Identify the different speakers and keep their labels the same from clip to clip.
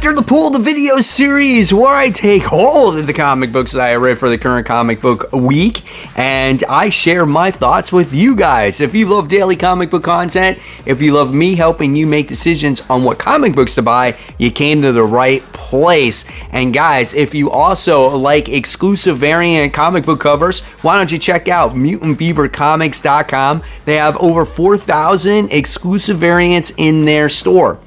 Speaker 1: After the Pull the Video series, where I take all of the comic books that I read for the current comic book week and I share my thoughts with you guys. If you love daily comic book content, if you love me helping you make decisions on what comic books to buy, you came to the right place. And guys, if you also like exclusive variant comic book covers, why don't you check out mutantbeavercomics.com. They have over 4,000 exclusive variants in their store.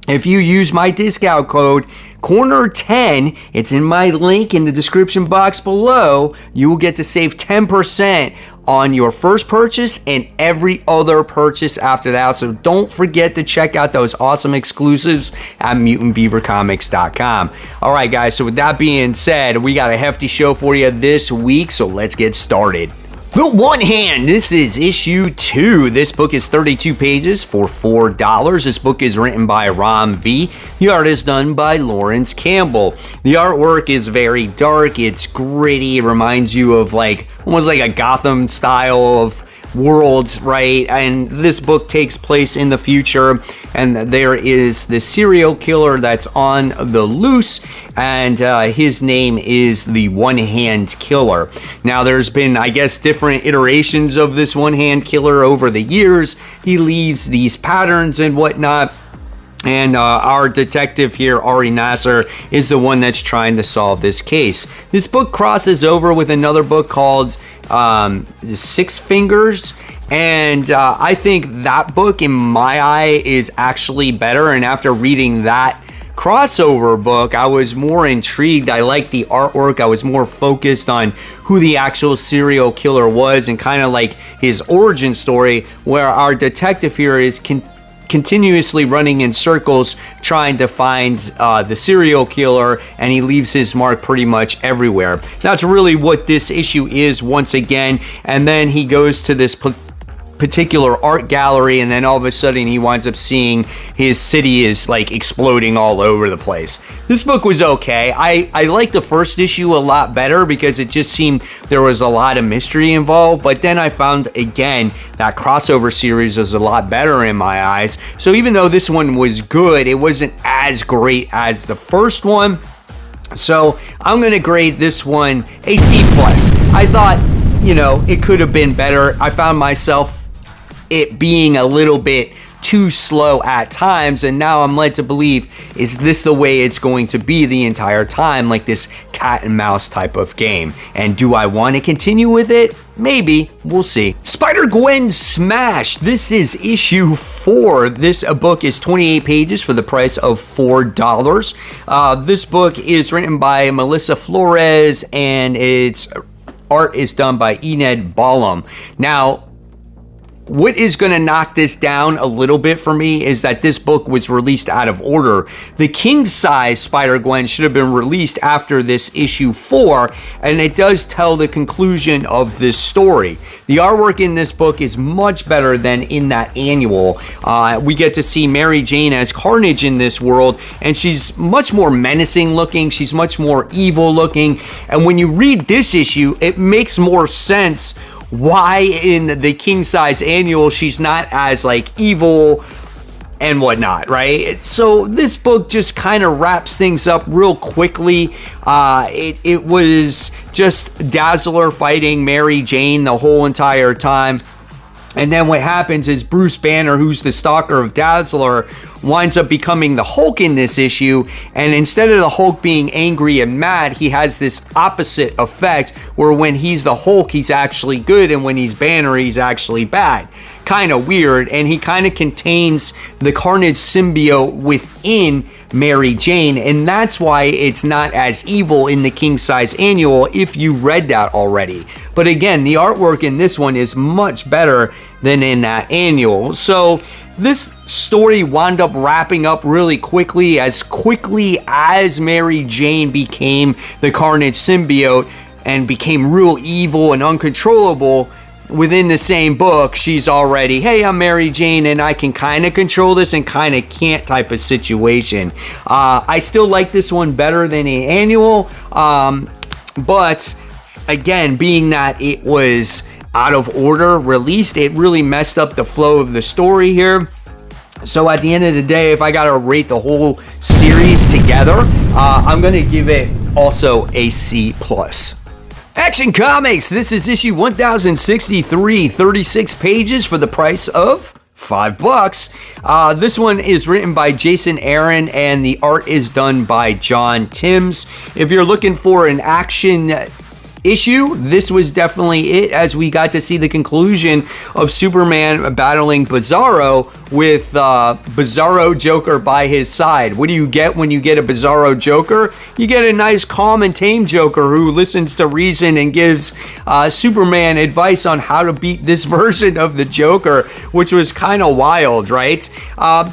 Speaker 1: If you use my discount code Corner10, it's in my link in the description box below, you will get to save 10% on your first purchase and every other purchase after that. So don't forget to check out those awesome exclusives at mutantbeavercomics.com. All right, guys, so with that being said, we got a hefty show for you this week, so let's get started. The One Hand, this is issue 2. This book is 32 pages for $4. This book is written by Ram V. The art is done by Lawrence Campbell. The artwork is very dark, it's gritty, it reminds you of almost like a Gotham style of worlds, right? And this book takes place in the future, and there is the serial killer that's on the loose, and his name is the One Hand Killer. Now, there's been, I guess, different iterations of this One Hand Killer over the years. He leaves these patterns and whatnot. And our detective here, Ari Nasser, is the one that's trying to solve this case. This book crosses over with another book called Six Fingers. And I think that book, in my eye, is actually better. And after reading that crossover book, I was more intrigued. I liked the artwork. I was more focused on who the actual serial killer was and kind of like his origin story, where our detective here is continuously running in circles trying to find the serial killer, and he leaves his mark pretty much everywhere. That's really what this issue is once again. And then he goes to this particular art gallery, and then all of a sudden he winds up seeing his city is exploding all over the place. This book was okay. I liked the first issue a lot better because it just seemed there was a lot of mystery involved, but then I found again that crossover series is a lot better in my eyes. So even though this one was good, it wasn't as great as the first one. So I'm gonna grade this one a C+. I thought, it could have been better. I found myself it being a little bit too slow at times, and now I'm led to believe, is this the way it's going to be the entire time, like this cat and mouse type of game? And do I want to continue with it? Maybe. We'll see. Spider-Gwen Smash. This is issue 4. This book is 28 pages for the price of $4. This book is written by Melissa Flores, and its art is done by Enid Ballum. Now, what is going to knock this down a little bit for me is that this book was released out of order. The king-size Spider-Gwen should have been released after this issue 4, and it does tell the conclusion of this story. The artwork in this book is much better than in that annual. We get to see Mary Jane as Carnage in this world, and she's much more menacing looking. She's much more evil looking. And when you read this issue, it makes more sense why in the king size annual she's not as evil and whatnot, right? So this book just kind of wraps things up real quickly. It was just Dazzler fighting Mary Jane the whole entire time. And then what happens is Bruce Banner, who's the stalker of Dazzler, winds up becoming the Hulk in this issue. And instead of the Hulk being angry and mad, he has this opposite effect where when he's the Hulk, he's actually good, and when he's Banner, he's actually bad. Kind of weird. And he kind of contains the Carnage symbiote within Mary Jane, and that's why it's not as evil in the king size annual if you read that already. But again, the artwork in this one is much better than in that annual. So this story wound up wrapping up really quickly as Mary Jane became the Carnage symbiote and became real evil and uncontrollable. Within the same book, she's already, hey, I'm Mary Jane and I can kind of control this and kind of can't type of situation. I still like this one better than the annual, but again, being that it was out of order released, it really messed up the flow of the story here. So at the end of the day, if I gotta rate the whole series together, I'm gonna give it also a C+. Action Comics, this is issue 1063, 36 pages for the price of $5. This one is written by Jason Aaron and the art is done by John Timms. If you're looking for an action issue, this was definitely it, as we got to see the conclusion of Superman battling Bizarro with Bizarro Joker by his side. What do you get when you get a Bizarro Joker? You get a nice, calm, and tame Joker who listens to reason and gives Superman advice on how to beat this version of the Joker, which was kind of wild, right?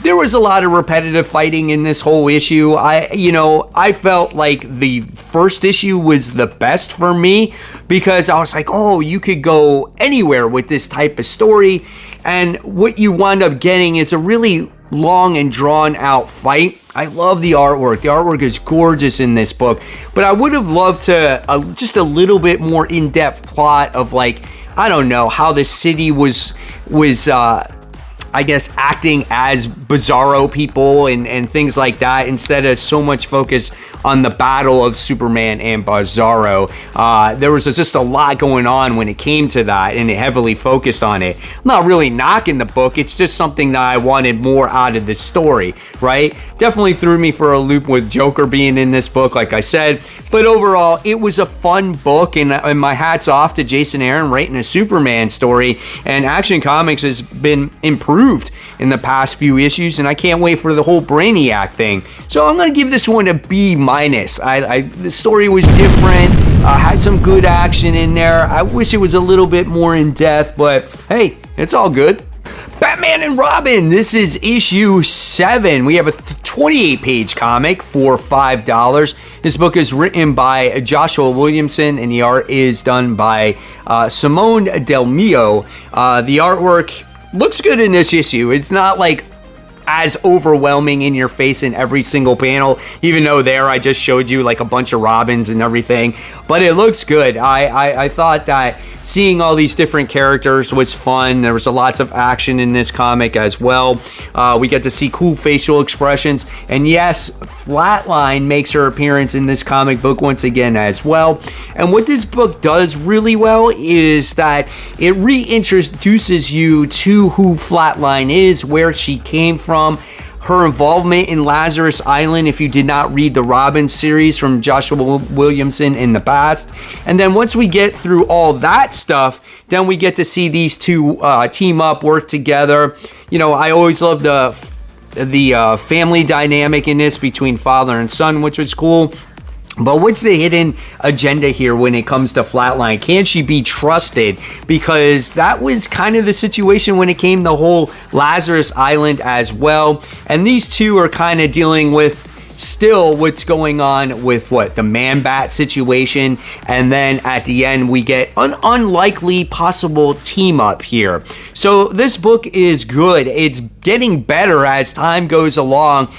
Speaker 1: There was a lot of repetitive fighting in this whole issue. I felt like the first issue was the best for me, because I was like, oh, you could go anywhere with this type of story. And what you wind up getting is a really long and drawn out fight. I love the artwork. The artwork is gorgeous in this book, but I would have loved to just a little bit more in-depth plot of, like, I don't know, how the city was I guess acting as Bizarro people and things like that, instead of so much focus on the battle of Superman and Bizarro. There was just a lot going on when it came to that, and it heavily focused on it. I'm not really knocking the book, it's just something that I wanted more out of the story, right? Definitely threw me for a loop with Joker being in this book, like I said, but overall, it was a fun book, and my hat's off to Jason Aaron writing a Superman story, and Action Comics has been improved in the past few issues, and I can't wait for the whole Brainiac thing. So I'm going to give this one a B-. The story was different, had some good action in there. I wish it was a little bit more in depth, but hey, it's all good. Batman and Robin, this is issue 7. We have a 28-page comic for $5. This book is written by Joshua Williamson, and the art is done by Simone Del Mio. The artwork looks good in this issue. It's not like as overwhelming in your face in every single panel, even though there I just showed you like a bunch of Robins and everything, but it looks good. I thought that seeing all these different characters was fun. There was lots of action in this comic as well. We get to see cool facial expressions, and yes, Flatline makes her appearance in this comic book once again as well. And what this book does really well is that it reintroduces you to who Flatline is, where she came from, her involvement in Lazarus Island if you did not read the Robin series from Joshua Williamson in the past. And then once we get through all that stuff, then we get to see these two team up, work together. You know, I always loved the family dynamic in this between father and son, which was cool. But what's the hidden agenda here when it comes to Flatline? Can she be trusted? Because that was kind of the situation when it came to the whole Lazarus Island as well. And these two are kind of dealing with still what's going on with the Man-Bat situation. And then at the end, we get an unlikely possible team up here. So this book is good. It's getting better as time goes along.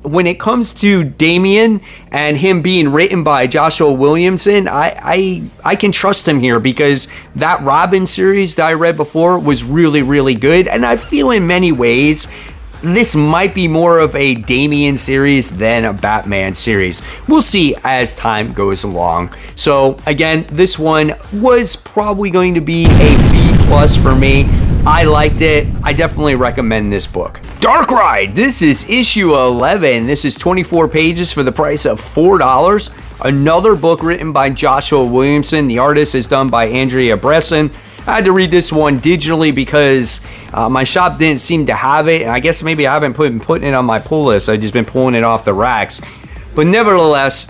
Speaker 1: When it comes to Damian and him being written by Joshua Williamson, I can trust him here, because that Robin series that I read before was really, really good. And I feel in many ways this might be more of a Damian series than a Batman series. We'll see as time goes along. So again, this one was probably going to be a B+ for me. I liked it. I definitely recommend this book. Dark Ride, this is issue 11. This is 24 pages for the price of $4. Another book written by Joshua Williamson. The artist is done by Andrea Bresson. I had to read this one digitally because my shop didn't seem to have it, and I guess maybe I haven't been putting it on my pull list. I've just been pulling it off the racks. But nevertheless,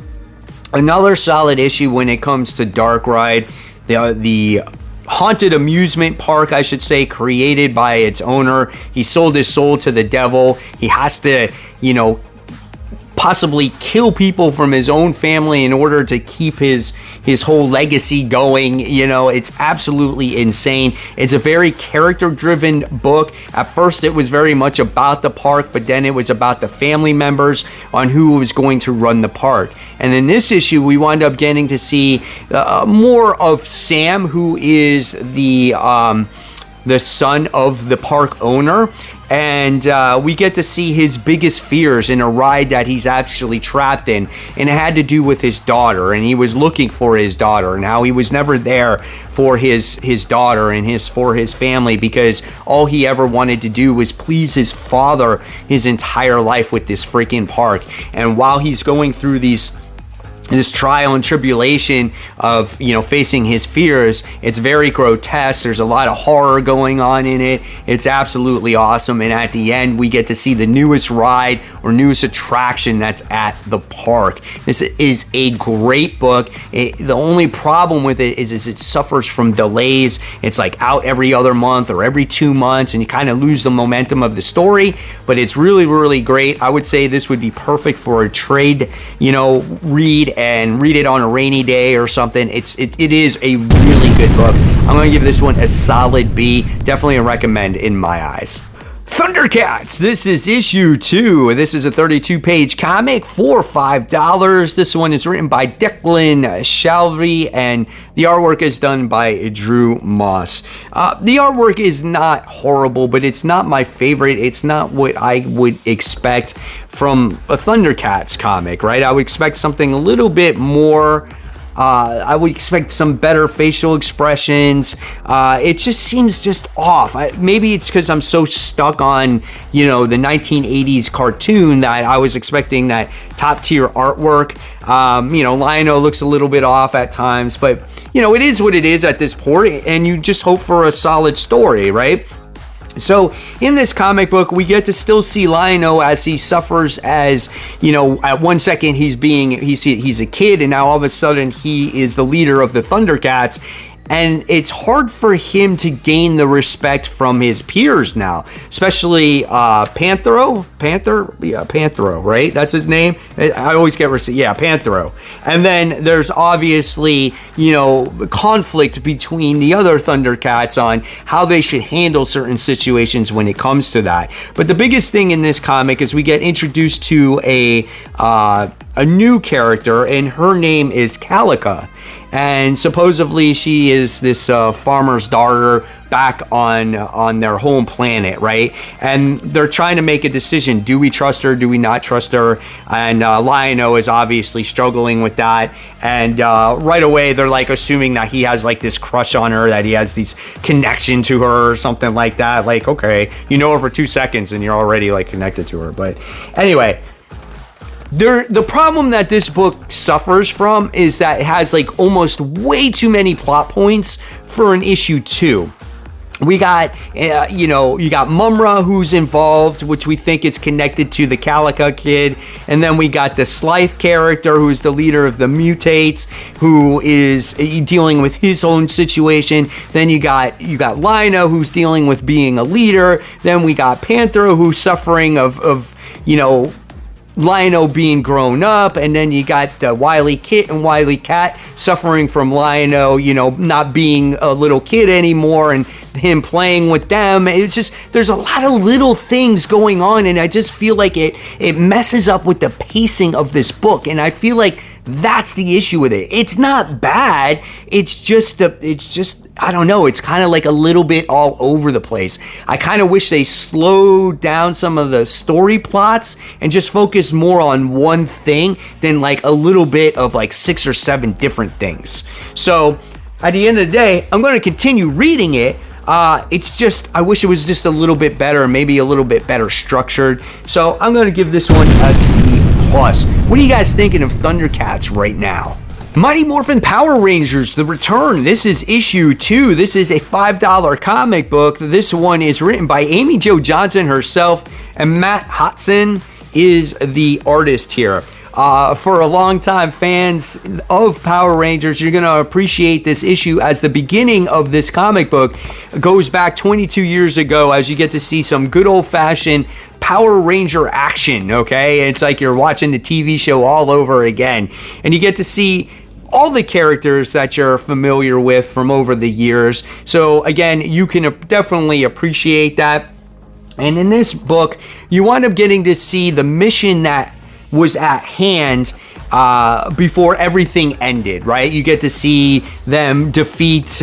Speaker 1: another solid issue when it comes to Dark Ride. The haunted amusement park, I should say, created by its owner. He sold his soul to the devil. He has to, possibly kill people from his own family in order to keep his whole legacy going. It's absolutely insane. It's a very character-driven book. At first, it was very much about the park, but then it was about the family members on who was going to run the park. And in this issue, we wind up getting to see more of Sam, who is the son of the park owner. and we get to see his biggest fears in a ride that he's actually trapped in, and it had to do with his daughter, and he was looking for his daughter, and how he was never there for his daughter and for his family, because all he ever wanted to do was please his father his entire life with this freaking park. And while he's going through this trial and tribulation of, facing his fears, it's very grotesque. There's a lot of horror going on in it. It's absolutely awesome. And at the end, we get to see the newest ride or newest attraction that's at the park. This is a great book. The only problem with it is it suffers from delays. It's like out every other month or every 2 months, and you kind of lose the momentum of the story, but it's really, really great. I would say this would be perfect for a trade, read, and read it on a rainy day or something. It is a really good book. I'm going to give this one a solid B. Definitely a recommend in my eyes. Thundercats, this is issue 2. This is a 32-page comic for $5. This one is written by Declan Shalvey, and the artwork is done by Drew Moss. The artwork is not horrible, but it's not my favorite. It's not what I would expect from a Thundercats comic, right? I would expect something a little bit more. I would expect some better facial expressions. It just seems just off. Maybe it's because I'm so stuck on, the 1980s cartoon that I was expecting that top tier artwork. Lion-O looks a little bit off at times, but, it is what it is at this point, and you just hope for a solid story, right? So in this comic book, we get to still see Lion-O as he suffers as, at one second he's a kid, and now all of a sudden he is the leader of the Thundercats. And it's hard for him to gain the respect from his peers now, especially Panthro, right? That's his name. I always get Panthro. And then there's obviously, conflict between the other Thundercats on how they should handle certain situations when it comes to that. But the biggest thing in this comic is we get introduced to a new character, and her name is Calica. And supposedly she is this farmer's daughter back on their home planet, right? And they're trying to make a decision. Do we trust her? Do we not trust her? And Lion-O is obviously struggling with that. And right away, they're like assuming that he has like this crush on her, that he has this connection to her or something like that. Like, okay, you know her for 2 seconds and you're already like connected to her. But anyway, the problem that this book suffers from is that it has like almost way too many plot points for an issue 2. We got, you got Mumra who's involved, which we think is connected to the Calica kid. And then we got the Slythe character, who's the leader of the Mutates, who is dealing with his own situation. Then you got Lion-O, who's dealing with being a leader. Then we got Panther, who's suffering of Lion-O being grown up, and then you got Wily Kit and Wily Cat suffering from Lion-O, not being a little kid anymore, and him playing with them. It's just, there's a lot of little things going on, and I just feel like it messes up with the pacing of this book, and I feel like that's the issue with it. It's not bad. It's just I don't know. It's kind of like a little bit all over the place. I kind of wish they slowed down some of the story plots and just focused more on one thing than like a little bit of like 6 or 7 different things. So at the end of the day, I'm going to continue reading it. It's just, I wish it was just a little bit better, maybe a little bit better structured. So I'm going to give this one a C+. What are you guys thinking of Thundercats right now? Mighty Morphin Power Rangers, The Return. This is issue 2. This is a $5 comic book. This one is written by Amy Jo Johnson herself, and Matt Hodson is the artist here. For a long time fans of Power Rangers, you're going to appreciate this issue, as the beginning of this comic book goes back 22 years ago, as you get to see some good old-fashioned Power Ranger action, okay? It's like you're watching the TV show all over again, and you get to see all the characters that you're familiar with from over the years. So again, you can definitely appreciate that. And in this book, you wind up getting to see the mission that was at hand before everything ended, right? You get to see them defeat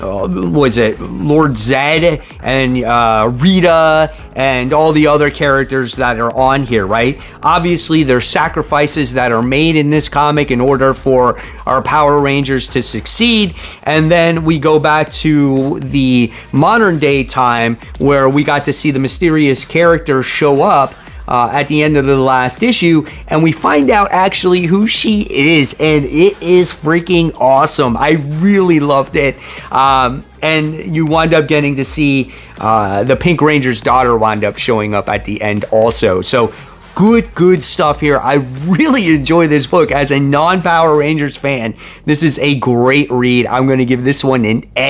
Speaker 1: was it Lord Zed and Rita and all the other characters that are on here, right? Obviously, there's sacrifices that are made in this comic in order for our Power Rangers to succeed. And then we go back to the modern day time where we got to see the mysterious character show up at the end of the last issue, and we find out actually who she is, and it is freaking awesome. I really loved it. And you wind up getting to see the Pink Ranger's daughter wind up showing up at the end also. So good stuff here. I really enjoy this book. As a non-Power Rangers fan, this is a great read. I'm going to give this one an A.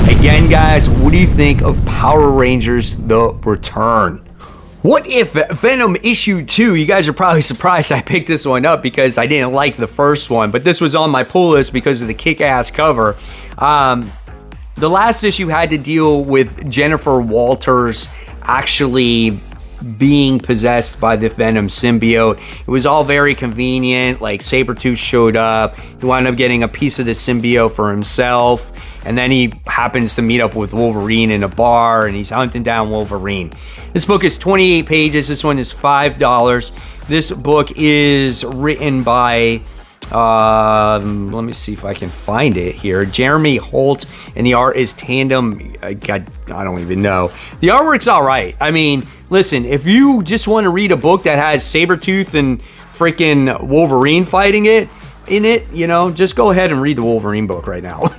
Speaker 1: Again, guys, what do you think of Power Rangers The Return? What If Venom issue 2? You guys are probably surprised I picked this one up because I didn't like the first one, but this was on my pull list because of the kick-ass cover. The last issue had to deal with Jennifer Walters actually being possessed by the Venom symbiote. It was all very convenient. Like, Sabretooth showed up. He wound up getting a piece of the symbiote for himself. And then he happens to meet up with Wolverine in a bar, and he's hunting down Wolverine. This book is 28 pages. This one is $5. This book is written by, let me see if I can find it here, Jeremy Holt, and the art is Tandem. God, I don't even know. The artwork's all right. I mean, listen, if you just want to read a book that has Sabretooth and freaking Wolverine fighting it in it, you know, just go ahead and read the Wolverine book right now.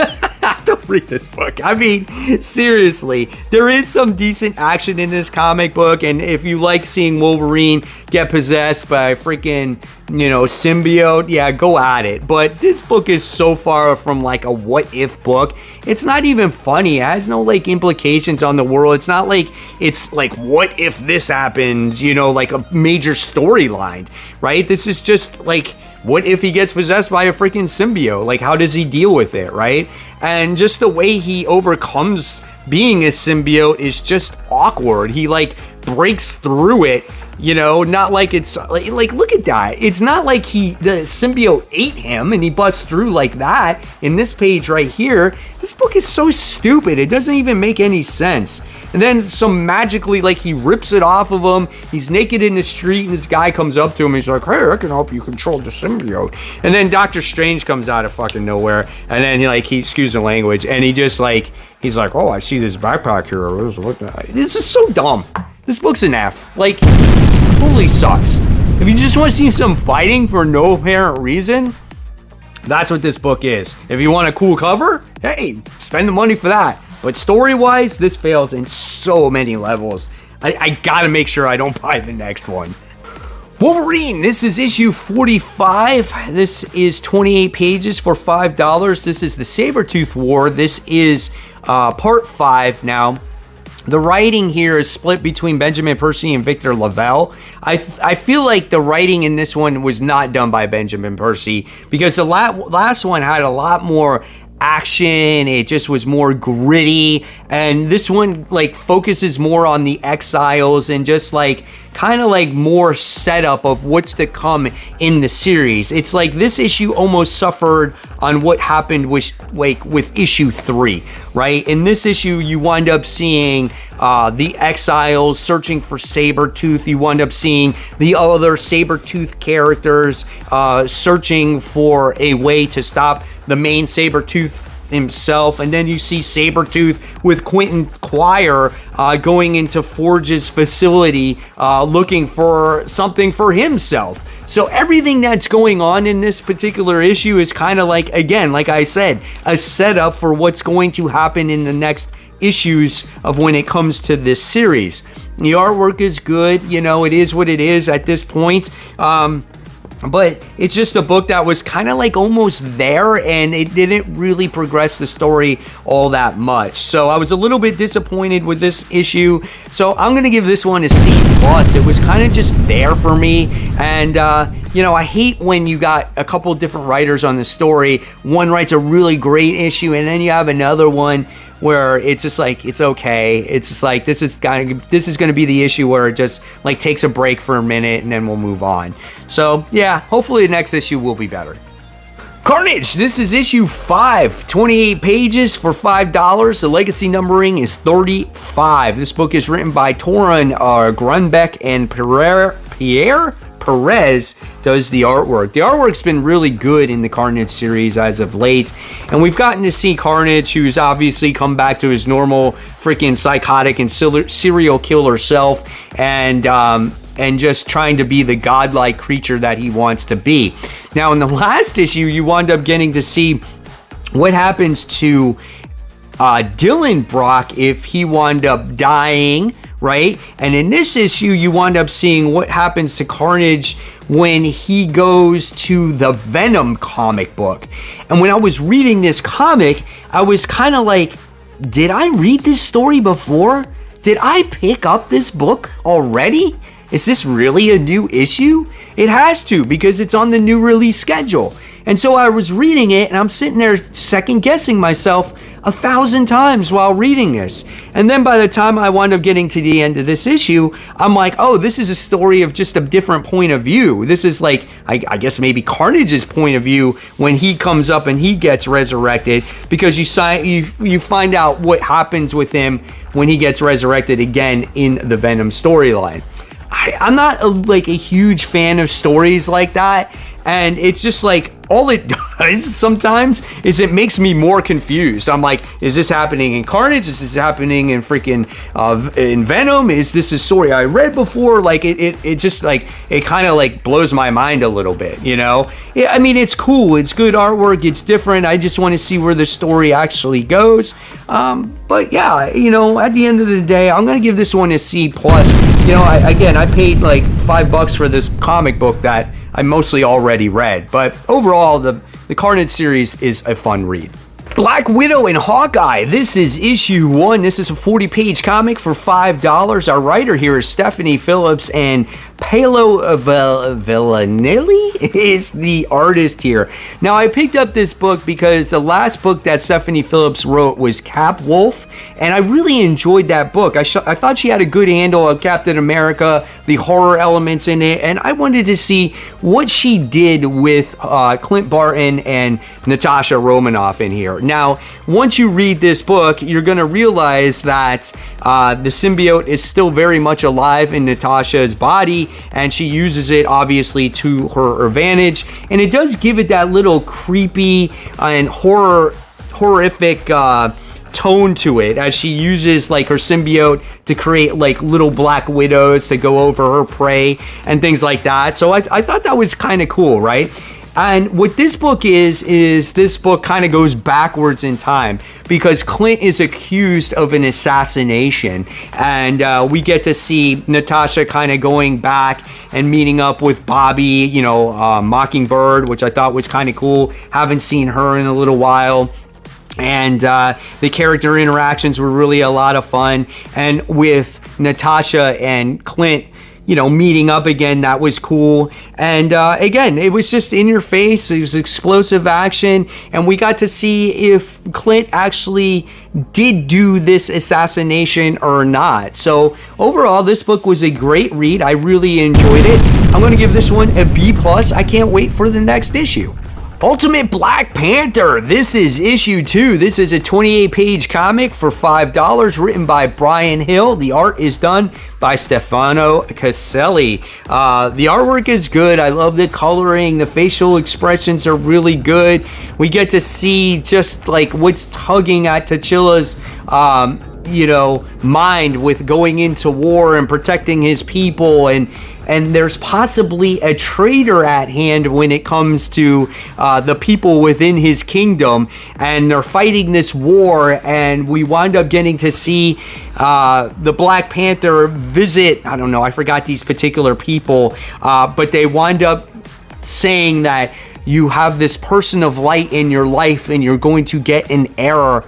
Speaker 1: Don't read this book. I mean, seriously, there is some decent action in this comic book, and if you like seeing Wolverine get possessed by a freaking, you know, symbiote, yeah, go at it. But this book is so far from like a what if book. It's not even funny. It has no like implications on the world. It's not like it's like what if this happened, you know, like a major storyline, right? This is just like, what if he gets possessed by a freaking symbiote? Like, how does he deal with it, right? And just the way he overcomes being a symbiote is just awkward. He, like, breaks through it, you know, not like it's, like look at that. It's not like the symbiote ate him and he busts through like that. In this page right here, this book is so stupid. It doesn't even make any sense. And then magically, like, he rips it off of him. He's naked in the street, and this guy comes up to him. He's like, hey, I can help you control the symbiote. And then Doctor Strange comes out of fucking nowhere. And then he excuse the language, and he just like, he's like, oh, I see this backpack here. This is so dumb. This book's an F. Like, totally sucks. If you just want to see some fighting for no apparent reason, that's what this book is. If you want a cool cover, hey, spend the money for that. But story-wise, this fails in so many levels. I gotta make sure I don't buy the next one. Wolverine, this is issue 45. This is 28 pages for $5. This is the Sabretooth War. This is part 5 now. The writing here is split between Benjamin Percy and Victor Lavelle. I feel like the writing in this one was not done by Benjamin Percy because the last one had a lot more action. It just was more gritty, and this one like focuses more on the exiles and just like kind of like more setup of what's to come in the series. It's like this issue almost suffered on what happened with issue 3, right? In this issue, you wind up seeing the exiles searching for Sabretooth. You wind up seeing the other Sabretooth characters searching for a way to stop the main Sabretooth himself, and then you see Sabretooth with Quentin Quire going into Forge's facility looking for something for himself. So everything that's going on in this particular issue is kind of like, again, like I said, a setup for what's going to happen in the next issues of when it comes to this series. The artwork is good, you know, it is what it is at this point. But it's just a book that was kind of like almost there, and it didn't really progress the story all that much. So I was a little bit disappointed with this issue. So I'm going to give this one a C+. It was kind of just there for me. And, you know, I hate when you got a couple different writers on the story. One writes a really great issue, and then you have another one where it's just like, it's okay. It's just like, this is going to be the issue where it just like takes a break for a minute and then we'll move on. So yeah, hopefully the next issue will be better. Carnage, this is issue 5, 28 pages for $5. The legacy numbering is 35. This book is written by Toran Grunbeck and Pierre Perez does the artwork. The artwork's been really good in the Carnage series as of late, and we've gotten to see Carnage, who's obviously come back to his normal freaking psychotic and serial killer self, and just trying to be the godlike creature that he wants to be. Now, in the last issue, you wound up getting to see what happens to Dylan Brock if he wound up dying, right? And in this issue, you wind up seeing what happens to Carnage when he goes to the Venom comic book. And when I was reading this comic, I was kind of like, did I read this story before? Did I pick up this book already? Is this really a new issue? It has to, because it's on the new release schedule. And so I was reading it, and I'm sitting there second guessing myself 1,000 times while reading this. And then by the time I wound up getting to the end of this issue, I'm like, oh, this is a story of just a different point of view. This is like, I guess maybe Carnage's point of view when he comes up and he gets resurrected, because you find out what happens with him when he gets resurrected again in the Venom storyline. I'm not a huge fan of stories like that, and it's just like all it does sometimes is it makes me more confused. I'm like, is this happening in Carnage? Is this happening in freaking in Venom? Is this a story I read before? Like it just like it kind of like blows my mind a little bit, you know? Yeah, I mean, it's cool, it's good artwork, it's different. I just want to see where the story actually goes. But yeah, you know, at the end of the day, I'm gonna give this one a C+. You know, I paid like $5 for this comic book that I mostly already read, but overall, the Carnage series is a fun read. Black Widow and Hawkeye. This is issue 1. This is a 40-page comic for $5. Our writer here is Stephanie Phillips, and Paolo Villanelli is the artist here. Now, I picked up this book because the last book that Stephanie Phillips wrote was Cap Wolf, and I really enjoyed that book. I thought she had a good handle of Captain America, the horror elements in it, and I wanted to see what she did with Clint Barton and Natasha Romanoff in here. Now, once you read this book, you're going to realize that the symbiote is still very much alive in Natasha's body, and she uses it obviously to her advantage, and it does give it that little creepy and horrific tone to it, as she uses like her symbiote to create like little black widows to go over her prey and things like that. So I thought that was kind of cool, right? And what this book is this book kind of goes backwards in time, because Clint is accused of an assassination, and we get to see Natasha kind of going back and meeting up with Bobby, you know, Mockingbird, which I thought was kind of cool. Haven't seen her in a little while. And the character interactions were really a lot of fun. And with Natasha and Clint, you know, meeting up again, that was cool. And again, it was just in your face. It was explosive action, and we got to see if Clint actually did do this assassination or not. So overall, this book was a great read. I really enjoyed it. I'm going to give this one a B+. I can't wait for the next issue. Ultimate Black Panther. This is issue 2. This is a 28-page comic for $5, written by Brian Hill. The art is done by Stefano Caselli. The artwork is good. I love the coloring. The facial expressions are really good. We get to see just like what's tugging at T'Chilla's mind with going into war and protecting his people, and there's possibly a traitor at hand when it comes to the people within his kingdom, and they're fighting this war, and we wind up getting to see the Black Panther visit, I don't know, I forgot these particular people, but they wind up saying that you have this person of light in your life, and you're going to get an heir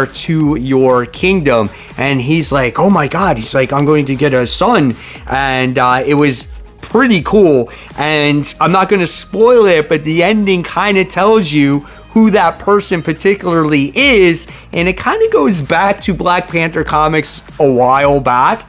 Speaker 1: to your kingdom. And he's like, oh my god, he's like, I'm going to get a son. And it was pretty cool, and I'm not going to spoil it, but the ending kind of tells you who that person particularly is, and it kind of goes back to Black Panther comics a while back.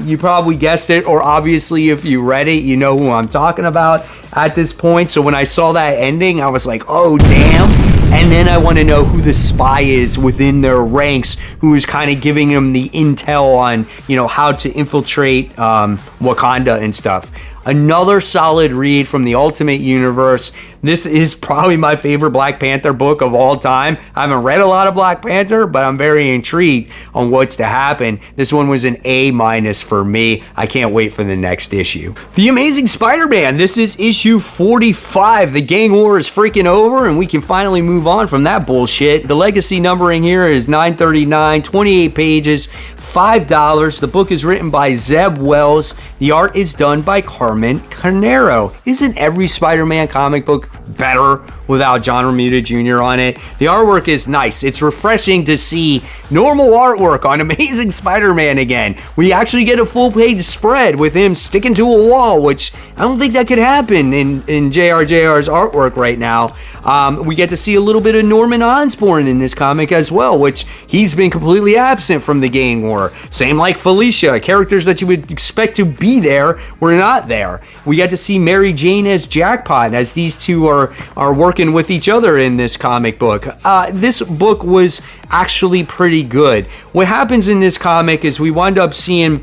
Speaker 1: You probably guessed it, or obviously if you read it, you know who I'm talking about at this point. So when I saw that ending, I was like, oh damn. And then I want to know who the spy is within their ranks, who is kind of giving them the intel on, you know, how to infiltrate Wakanda and stuff. Another solid read from the Ultimate Universe. This is probably my favorite Black Panther book of all time. I haven't read a lot of Black Panther, but I'm very intrigued on what's to happen. This one was an A- for me. I can't wait for the next issue. The Amazing Spider-Man. This is issue 45. The gang war is freaking over, and we can finally move on from that bullshit. The legacy numbering here is 939, 28 pages, $5. The book is written by Zeb Wells. The art is done by Carmen Carnero. Isn't every Spider-Man comic book better without John Romita Jr. on it? The artwork is nice. It's refreshing to see normal artwork on Amazing Spider-Man again. We actually get a full-page spread with him sticking to a wall, which I don't think that could happen in JRJR's artwork right now. We get to see a little bit of Norman Osborn in this comic as well, which he's been completely absent from the gang war. Same like Felicia. Characters that you would expect to be there were not there. We get to see Mary Jane as Jackpot, as these two are working with each other in this comic book. This book was actually pretty good. What happens in this comic is we wind up seeing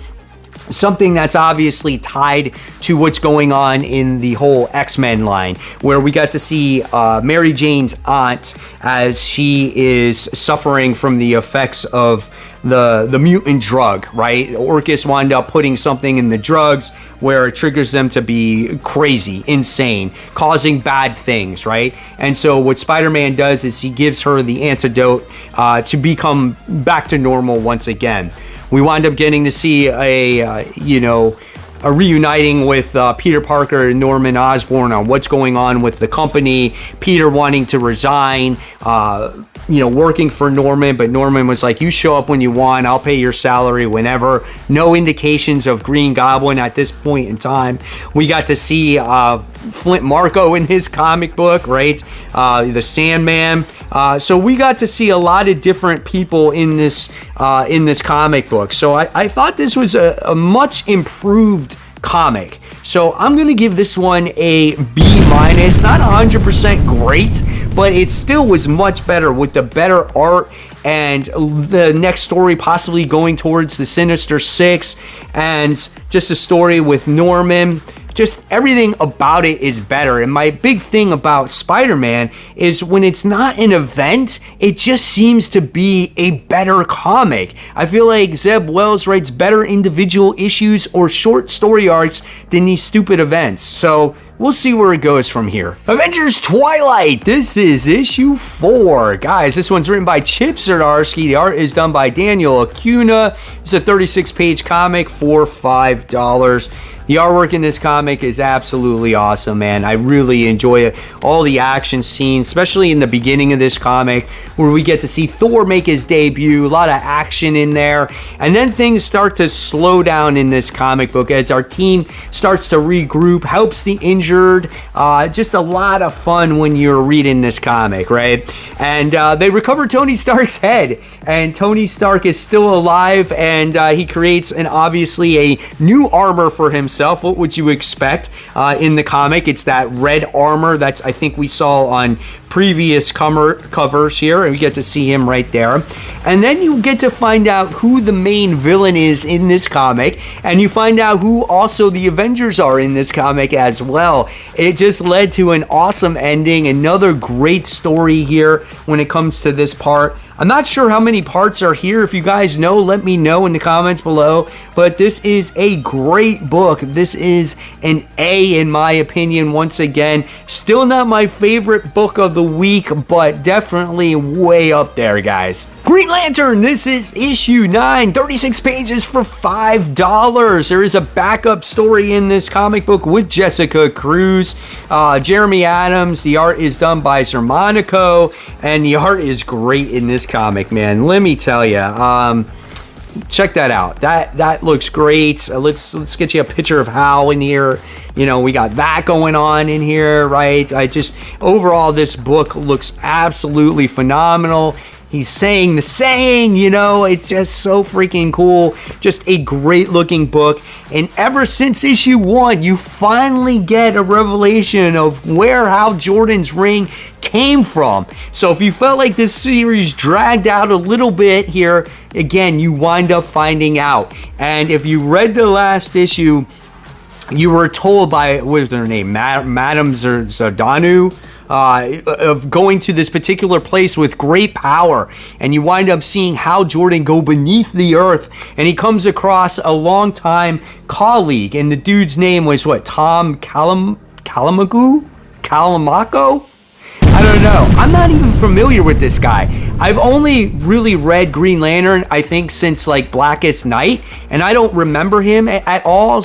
Speaker 1: something that's obviously tied to what's going on in the whole X-Men line, where we got to see Mary Jane's aunt as she is suffering from the effects of the mutant drug, right? Orchis wind up putting something in the drugs where it triggers them to be crazy, insane, causing bad things, right? And so what Spider-Man does is he gives her the antidote to become back to normal once again. We wind up getting to see a reuniting with Peter Parker and Norman Osborn on what's going on with the company. Peter wanting to resign, working for Norman, but Norman was like, you show up when you want, I'll pay your salary whenever. No indications of Green Goblin at this point in time. We got to see Flint Marko in his comic book, right? The Sandman. So we got to see a lot of different people in this comic book. So I thought this was a much improved comic. So I'm going to give this one a B-. Not 100% great, but it still was much better with the better art and the next story possibly going towards the Sinister Six and just a story with Norman. Just everything about it is better. And my big thing about Spider-Man is when it's not an event, it just seems to be a better comic. I feel like Zeb Wells writes better individual issues or short story arcs than these stupid events. So we'll see where it goes from here. Avengers Twilight. This is issue 4. Guys, this one's written by Chip Zdarsky. The art is done by Daniel Acuna. It's a 36-page comic for $5. The artwork in this comic is absolutely awesome, man. I really enjoy it. All the action scenes, especially in the beginning of this comic, where we get to see Thor make his debut. A lot of action in there. And then things start to slow down in this comic book as our team starts to regroup, helps the injured. Just a lot of fun when you're reading this comic, right? And they recover Tony Stark's head. And Tony Stark is still alive, and he creates obviously a new armor for himself. What would you expect in the comic? It's that red armor that I think we saw on previous covers here, and we get to see him right there. And then you get to find out who the main villain is in this comic, and you find out who also the Avengers are in this comic as well. It just led to an awesome ending. Another great story here when it comes to this part. I'm not sure how many parts are here. If you guys know, let me know in the comments below. But this is a great book. This is an A in my opinion once again. Still not my favorite book of the week, but definitely way up there, guys. Green Lantern, this is issue 9, 36 pages for $5. There is a backup story in this comic book with Jessica Cruz, Jeremy Adams. The art is done by Zermanico, and the art is great in this comic, man. Let me tell you, check that out. That looks great. Let's get you a picture of Hal in here. You know, we got that going on in here, right? Overall, this book looks absolutely phenomenal. He's saying the saying, you know, it's just so freaking cool. Just a great looking book. And ever since issue 1, you finally get a revelation of where Hal Jordan's ring came from. So if you felt like this series dragged out a little bit here, again, you wind up finding out. And if you read the last issue, you were told by, what was her name, Madame Zardanu, of going to this particular place with great power, and you wind up seeing Hal Jordan go beneath the earth, and he comes across a longtime colleague, and the dude's name was Tom Calamaco? I don't know. I'm not even familiar with this guy. I've only really read Green Lantern, I think, since like Blackest Night, and I don't remember him at all.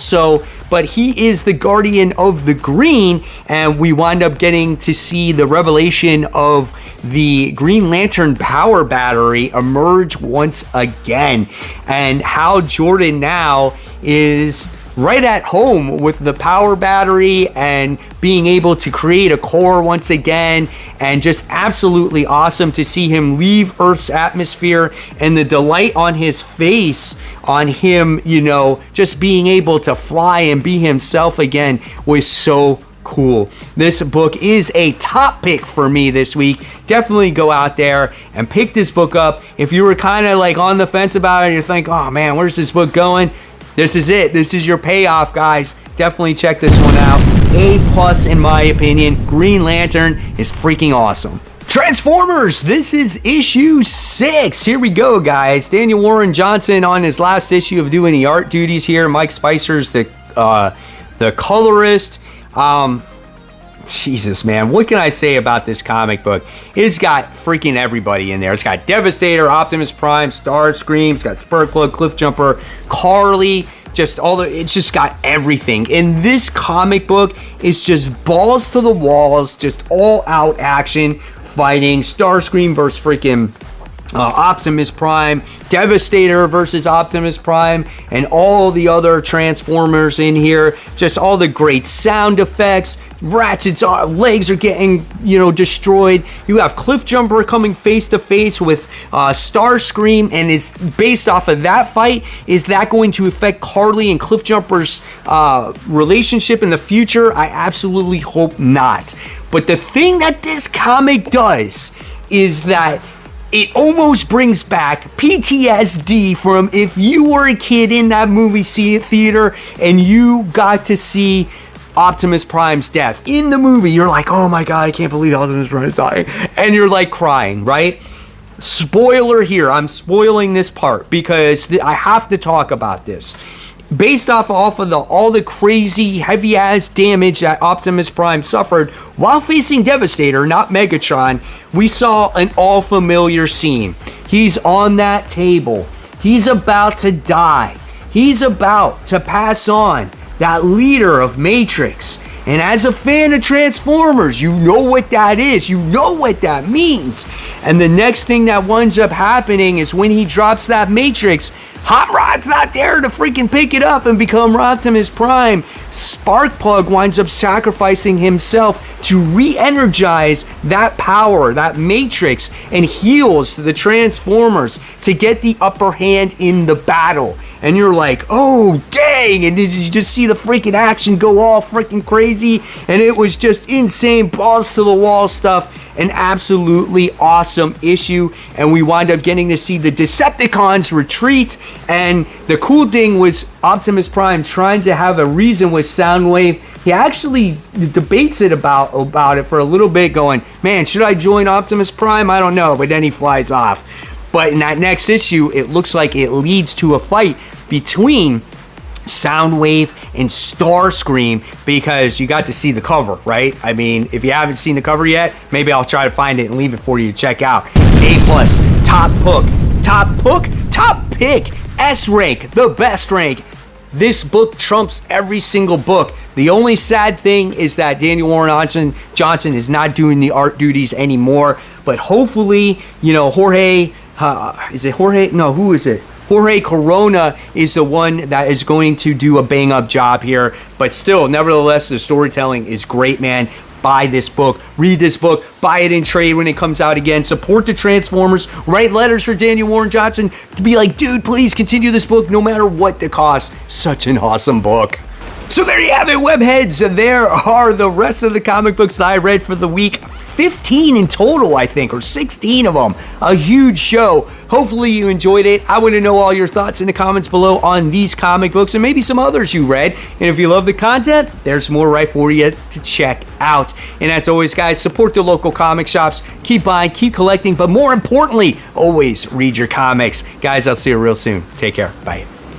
Speaker 1: But he is the Guardian of the Green, and we wind up getting to see the revelation of the Green Lantern power battery emerge once again, and how Jordan now is right at home with the power battery and being able to create a core once again, and just absolutely awesome to see him leave Earth's atmosphere, and the delight on his face on him, you know, just being able to fly and be himself again was so cool. This book is a top pick for me this week. Definitely go out there and pick this book up. If you were kind of like on the fence about it, you think, oh man, where's this book going? This is it. This is your payoff, guys. Definitely check this one out. A+ in my opinion. Green Lantern is freaking awesome. Transformers, this is issue 6. Here we go, guys. Daniel Warren Johnson on his last issue of doing the art duties here. Mike Spicer's the colorist. Jesus, man, what can I say about this comic book? It's got freaking everybody in there. It's got Devastator, Optimus Prime, Starscream, it's got Sparkplug, Cliffjumper, Carly, it's just got everything. And this comic book is just balls to the walls, just all out action, fighting, Starscream versus freaking Optimus Prime, Devastator versus Optimus Prime, and all the other Transformers in here. Just all the great sound effects. Ratchet's legs are getting, destroyed. You have Cliffjumper coming face to face with Starscream, and it's based off of that fight. Is that going to affect Carly and Cliffjumper's relationship in the future? I absolutely hope not. But the thing that this comic does is that it almost brings back PTSD from if you were a kid in that movie theater and you got to see Optimus Prime's death. In the movie, you're like, oh my God, I can't believe Optimus Prime is dying. And you're like crying, right? Spoiler here, I'm spoiling this part because I have to talk about this. Based off of all the crazy heavy-ass damage that Optimus Prime suffered while facing Devastator, not Megatron, we saw an all-familiar scene. He's on that table. He's about to die. He's about to pass on, that leader of Matrix. And as a fan of Transformers, you know what that is. You know what that means. And the next thing that winds up happening is when he drops that Matrix, Hot Rod's not there to freaking pick it up and become Optimus Prime. Sparkplug winds up sacrificing himself to re-energize that power, that Matrix, and heals the Transformers to get the upper hand in the battle. And you're like, oh, dang. And did you just see the freaking action go all freaking crazy? And it was just insane, balls to the wall stuff. An absolutely awesome issue. And we wind up getting to see the Decepticons retreat. And the cool thing was Optimus Prime trying to have a reason with Soundwave. He actually debates it about it for a little bit, going, man, should I join Optimus Prime? I don't know. But then he flies off. But in that next issue, it looks like it leads to a fight between Soundwave and Starscream, because you got to see the cover, right? I mean, if you haven't seen the cover yet, maybe I'll try to find it and leave it for you to check out. A+, top pick, S rank, the best rank. This book trumps every single book. The only sad thing is that Daniel Warren Johnson is not doing the art duties anymore, but hopefully, Jorge, is it Jorge? No, who is it? Jorge Corona is the one that is going to do a bang-up job here. But still, nevertheless, the storytelling is great, man. Buy this book, read this book, buy it in trade when it comes out again, support the Transformers, write letters for Daniel Warren Johnson to be like, dude, please continue this book no matter what the cost. Such an awesome book. So there you have it, webheads. There are the rest of the comic books that I read for the week. 15 in total, I think, or 16 of them. A huge show. Hopefully you enjoyed it. I want to know all your thoughts in the comments below on these comic books and maybe some others you read. And if you love the content, there's more right for you to check out. And as always, guys, support the local comic shops. Keep buying, keep collecting, but more importantly, always read your comics. Guys, I'll see you real soon. Take care. Bye.